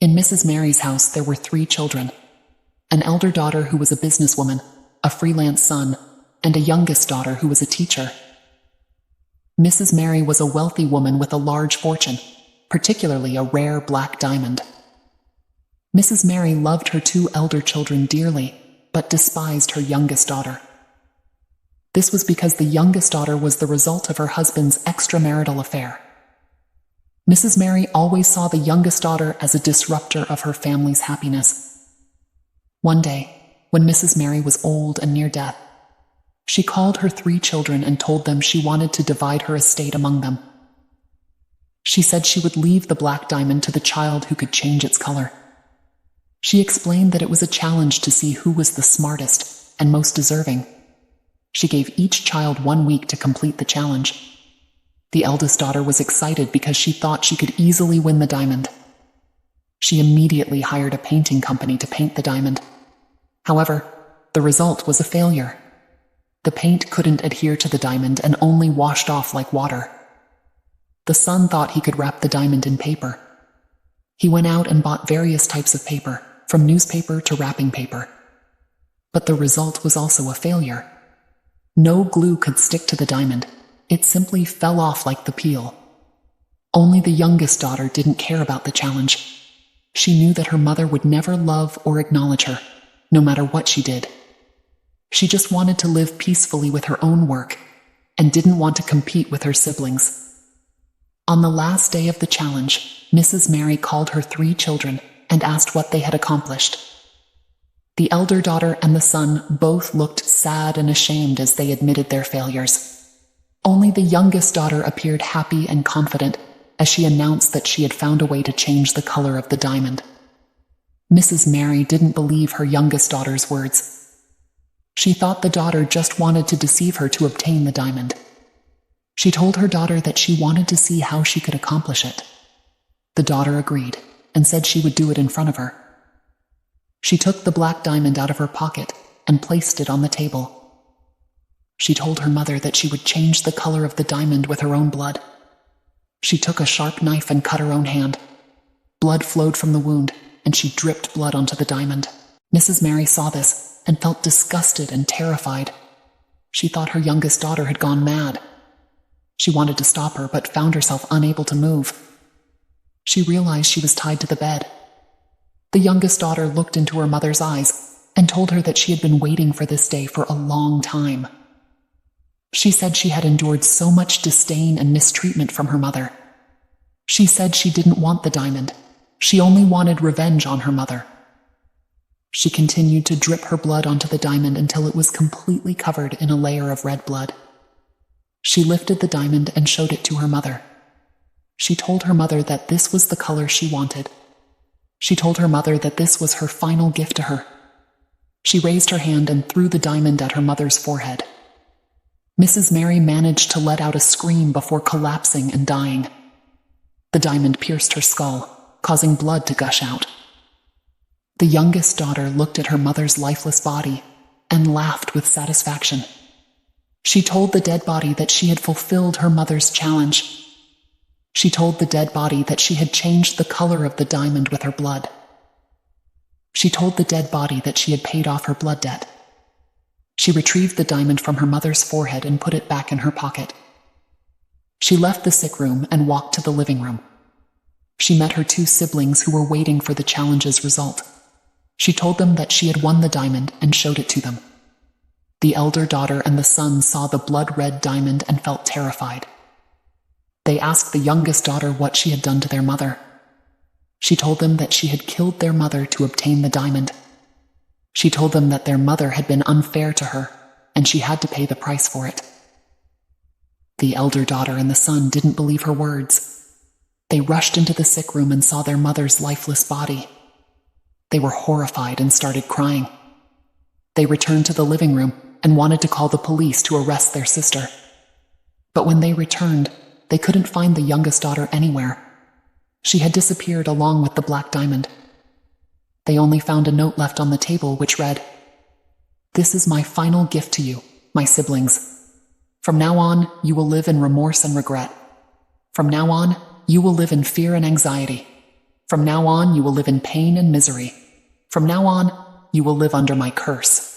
In Mrs. Mary's house, there were 3 children: an elder daughter who was a businesswoman, a freelance son, and a youngest daughter who was a teacher. Mrs. Mary was a wealthy woman with a large fortune, particularly a rare black diamond. Mrs. Mary loved her 2 elder children dearly, but despised her youngest daughter. This was because the youngest daughter was the result of her husband's extramarital affair. Mrs. Mary always saw the youngest daughter as a disruptor of her family's happiness. One day, when Mrs. Mary was old and near death, she called her 3 children and told them she wanted to divide her estate among them. She said she would leave the black diamond to the child who could change its color. She explained that it was a challenge to see who was the smartest and most deserving. She gave each child 1 week to complete the challenge. The eldest daughter was excited because she thought she could easily win the diamond. She immediately hired a painting company to paint the diamond. However, the result was a failure. The paint couldn't adhere to the diamond and only washed off like water. The son thought he could wrap the diamond in paper. He went out and bought various types of paper, from newspaper to wrapping paper. But the result was also a failure. No glue could stick to the diamond. It simply fell off like the peel. Only the youngest daughter didn't care about the challenge. She knew that her mother would never love or acknowledge her, no matter what she did. She just wanted to live peacefully with her own work, and didn't want to compete with her siblings. On the last day of the challenge, Mrs. Mary called her 3 children and asked what they had accomplished. The elder daughter and the son both looked sad and ashamed as they admitted their failures. Only the youngest daughter appeared happy and confident as she announced that she had found a way to change the color of the diamond. Mrs. Mary didn't believe her youngest daughter's words. She thought the daughter just wanted to deceive her to obtain the diamond. She told her daughter that she wanted to see how she could accomplish it. The daughter agreed and said she would do it in front of her. She took the black diamond out of her pocket and placed it on the table. She told her mother that she would change the color of the diamond with her own blood. She took a sharp knife and cut her own hand. Blood flowed from the wound, and she dripped blood onto the diamond. Mrs. Mary saw this and felt disgusted and terrified. She thought her youngest daughter had gone mad. She wanted to stop her, but found herself unable to move. She realized she was tied to the bed. The youngest daughter looked into her mother's eyes and told her that she had been waiting for this day for a long time. She said she had endured so much disdain and mistreatment from her mother. She said she didn't want the diamond. She only wanted revenge on her mother. She continued to drip her blood onto the diamond until it was completely covered in a layer of red blood. She lifted the diamond and showed it to her mother. She told her mother that this was the color she wanted. She told her mother that this was her final gift to her. She raised her hand and threw the diamond at her mother's forehead. Mrs. Mary managed to let out a scream before collapsing and dying. The diamond pierced her skull, causing blood to gush out. The youngest daughter looked at her mother's lifeless body and laughed with satisfaction. She told the dead body that she had fulfilled her mother's challenge. She told the dead body that she had changed the color of the diamond with her blood. She told the dead body that she had paid off her blood debt. She retrieved the diamond from her mother's forehead and put it back in her pocket. She left the sick room and walked to the living room. She met her 2 siblings who were waiting for the challenge's result. She told them that she had won the diamond and showed it to them. The elder daughter and the son saw the blood-red diamond and felt terrified. They asked the youngest daughter what she had done to their mother. She told them that she had killed their mother to obtain the diamond. She told them that their mother had been unfair to her, and she had to pay the price for it. The elder daughter and the son didn't believe her words. They rushed into the sick room and saw their mother's lifeless body. They were horrified and started crying. They returned to the living room and wanted to call the police to arrest their sister. But when they returned, they couldn't find the youngest daughter anywhere. She had disappeared along with the black diamond. They only found a note left on the table which read, "This is my final gift to you, my siblings. From now on, you will live in remorse and regret. From now on, you will live in fear and anxiety. From now on, you will live in pain and misery. From now on, you will live under my curse.